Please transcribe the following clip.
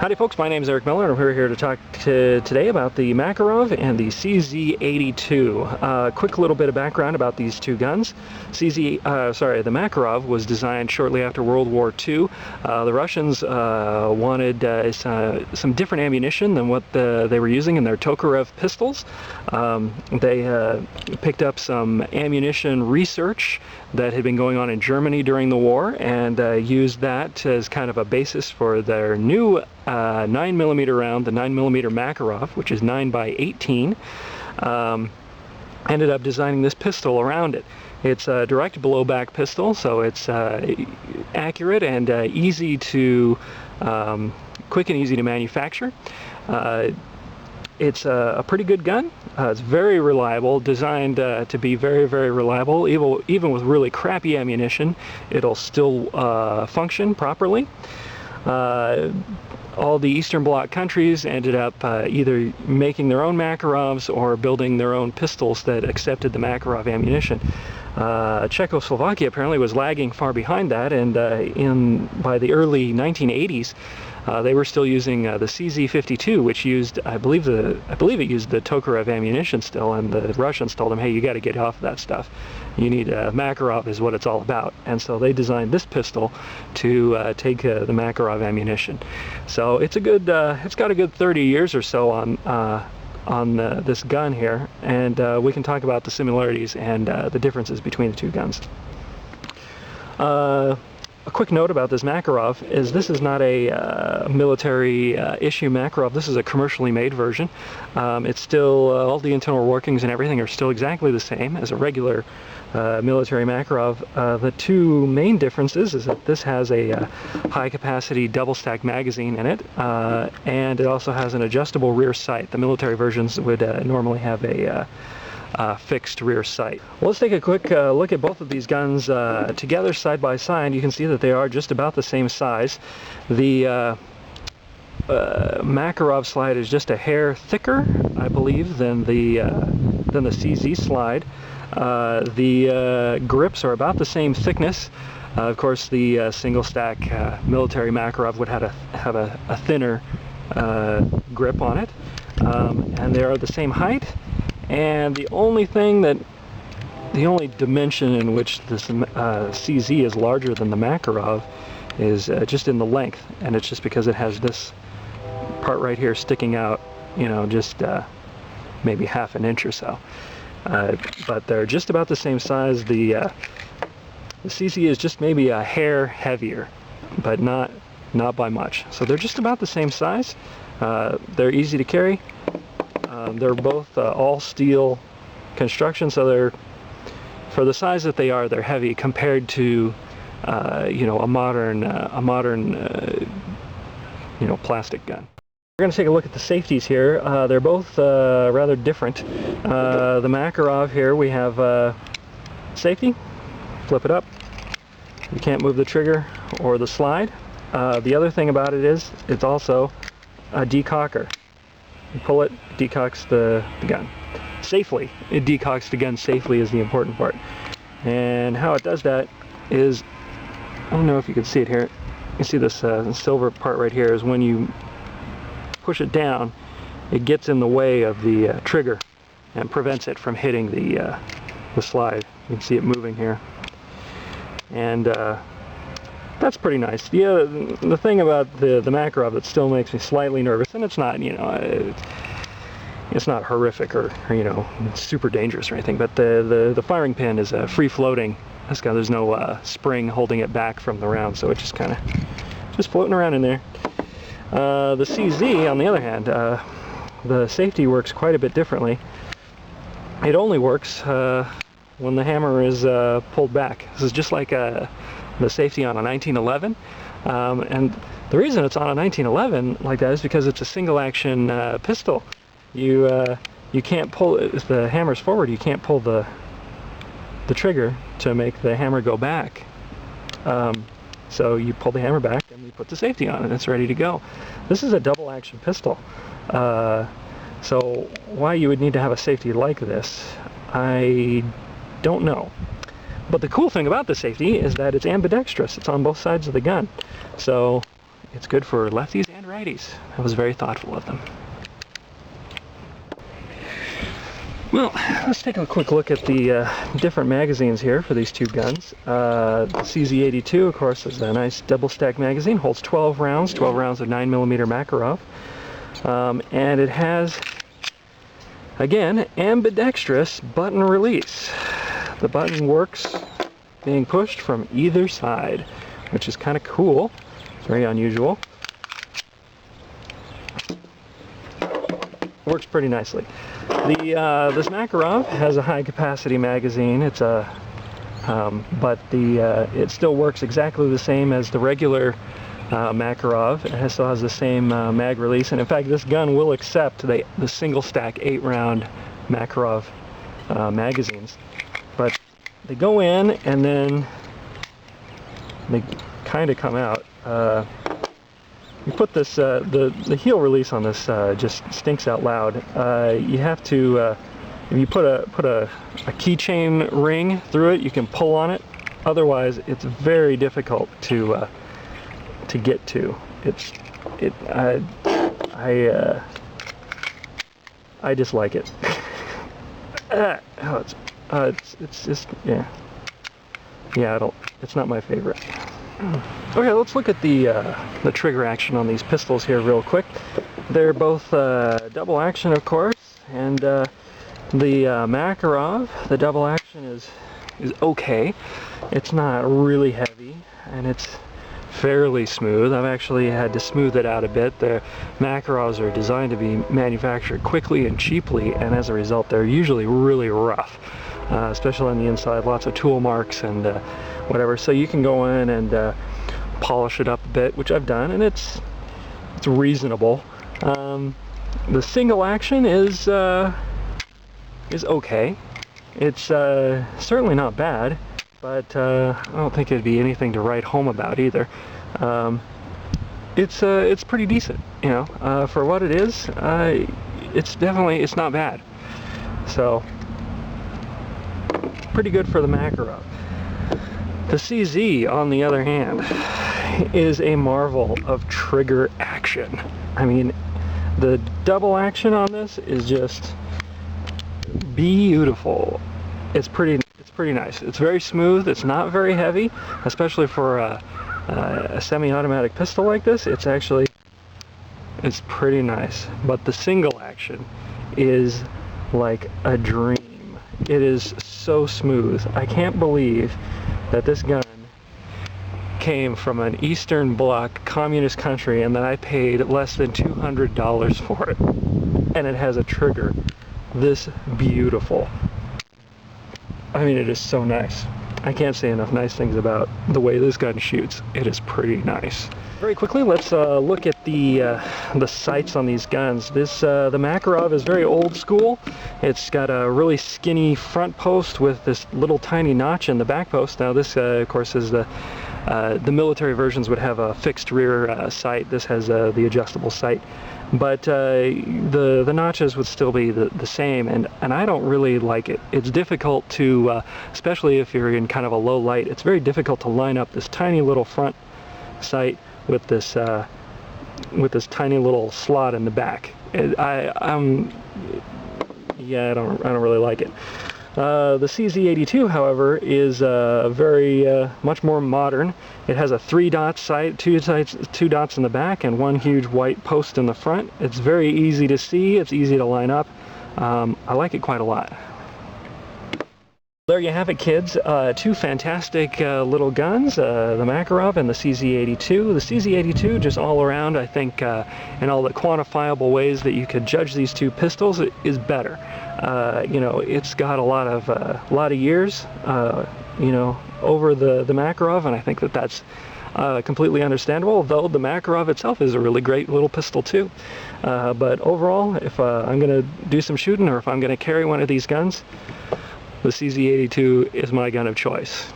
Howdy folks, my name is Eric Miller and we're here to talk today about the Makarov and the CZ82. Quick little bit of background about these two guns. The Makarov was designed shortly after World War II. The Russians wanted some different ammunition than what they were using in their Makarov pistols. They picked up some ammunition research that had been going on in Germany during the war and used that as kind of a basis for their new 9mm round, the 9mm Makarov, which is 9x18. Ended up designing this pistol around it. It's a direct blowback pistol, so it's accurate and easy to, quick and easy to manufacture. It's a pretty good gun. It's very reliable, designed to be very, very reliable. Even with really crappy ammunition, it'll still function properly. All the Eastern Bloc countries ended up either making their own Makarovs or building their own pistols that accepted the Makarov ammunition. Czechoslovakia apparently was lagging far behind that, and by the early 1980s, they were still using the CZ82, which used, I believe it used the Makarov ammunition still, and the Russians told them, hey, you got to get off of that stuff. You need Makarov is what it's all about. And so they designed this pistol to take the Makarov ammunition. So it's a good, it's got a good 30 years or so on this gun here, and we can talk about the similarities and the differences between the two guns. A quick note about this Makarov is this is not a military issue Makarov. This is a commercially made version. It's still, all the internal workings and everything are still exactly the same as a regular military Makarov. The two main differences is that this has a high capacity double stack magazine in it, and it also has an adjustable rear sight. The military versions would normally have a fixed rear sight. Well, let's take a quick look at both of these guns together side by side. You can see that they are just about the same size. The Makarov slide is just a hair thicker, I believe, than the CZ slide. The grips are about the same thickness. Of course, the single stack military Makarov would have a thinner grip on it, and they are the same height. And the only dimension in which this CZ is larger than the Makarov is just in the length, and it's just because it has this part right here sticking out, you know, just maybe half an inch or so. But they're just about the same size. The CZ is just maybe a hair heavier, but not by much. So they're just about the same size. They're easy to carry. They're both all steel construction, so they're, for the size that they are, they're heavy compared to you know, a modern you know, plastic gun. We're going to take a look at the safeties here. They're both rather different. The Makarov here, we have safety. Flip it up. You can't move the trigger or the slide. The other thing about it is it's also a decocker. You pull it, decocks the gun safely. It decocks the gun safely is the important part. And how it does that is, I don't know if you can see it here. You see this silver part right here is when you push it down, it gets in the way of the trigger and prevents it from hitting the slide. You can see it moving here. And that's pretty nice. The thing about the Makarov that still makes me slightly nervous, and it's not, you know, it's not horrific or you know, super dangerous or anything, but the firing pin is free floating. There's no spring holding it back from the round, so it's just kind of just floating around in there. The CZ, on the other hand, the safety works quite a bit differently. It only works when the hammer is pulled back. This is just like the safety on a 1911, and the reason it's on a 1911 like that is because it's a single action pistol. You can't pull, if the hammer's forward, you can't pull the trigger to make the hammer go back. So you pull the hammer back and you put the safety on and it's ready to go. This is a double action pistol. So why you would need to have a safety like this, I don't know. But the cool thing about the safety is that it's ambidextrous. It's on both sides of the gun. So it's good for lefties and righties. Alrighties, that was very thoughtful of them. Well, let's take a quick look at the different magazines here for these two guns. The CZ82, of course, is a nice double-stack magazine, holds 12 rounds of 9mm Makarov. And it has, again, ambidextrous button release. The button works being pushed from either side, which is kind of cool. It's very unusual. Works pretty nicely. This Makarov has a high-capacity magazine. It's a, it still works exactly the same as the regular Makarov. It still has the same mag release, and in fact, this gun will accept the single-stack 8-round Makarov magazines. But they go in and then they kind of come out. You put this, the heel release on this just stinks out loud. You have to, if you put a keychain ring through it, you can pull on it. Otherwise, it's very difficult to get to. I dislike it. It's just, yeah. Yeah, it's not my favorite. Okay, let's look at the trigger action on these pistols here real quick. They're both double action, of course, and the Makarov, the double action is okay. It's not really heavy, and it's fairly smooth. I've actually had to smooth it out a bit. The Makarovs are designed to be manufactured quickly and cheaply, and as a result, they're usually really rough, especially on the inside. Lots of tool marks and whatever. So you can go in and polish it up a bit, which I've done, and it's reasonable. The single action is okay. It's certainly not bad, but I don't think it'd be anything to write home about either. It's pretty decent, you know, for what it is. It's not bad. So pretty good for the Makarov. The CZ, on the other hand, is a marvel of trigger action. I mean, the double action on this is just beautiful. It's pretty nice. It's very smooth. It's not very heavy, especially for a semi-automatic pistol like this. It's pretty nice. But the single action is like a dream. It is so smooth. I can't believe that this gun came from an Eastern Bloc communist country and that I paid less than $200 for it. And it has a trigger this beautiful. I mean, it is so nice. I can't say enough nice things about the way this gun shoots. It is pretty nice. Very quickly, let's look at the sights on these guns. The Makarov is very old school. It's got a really skinny front post with this little tiny notch in the back post. Now this, of course, is the military versions would have a fixed rear sight. This has the adjustable sight. But the notches would still be the same, and I don't really like it. It's difficult to, especially if you're in kind of a low light, it's very difficult to line up this tiny little front sight with this tiny little slot in the back. I don't really like it. The CZ82, however, is very much more modern. It has a 3-dot sight, two dots in the back, and one huge white post in the front. It's very easy to see. It's easy to line up. I like it quite a lot. There you have it, kids. Two fantastic little guns, the Makarov and the CZ82. The CZ82, just all around, I think, in all the quantifiable ways that you could judge these two pistols, is better. You know, it's got a lot of years, you know, over the Makarov, and I think that that's completely understandable. Though the Makarov itself is a really great little pistol too. But overall, if I'm going to do some shooting, or if I'm going to carry one of these guns, the CZ82 is my gun of choice.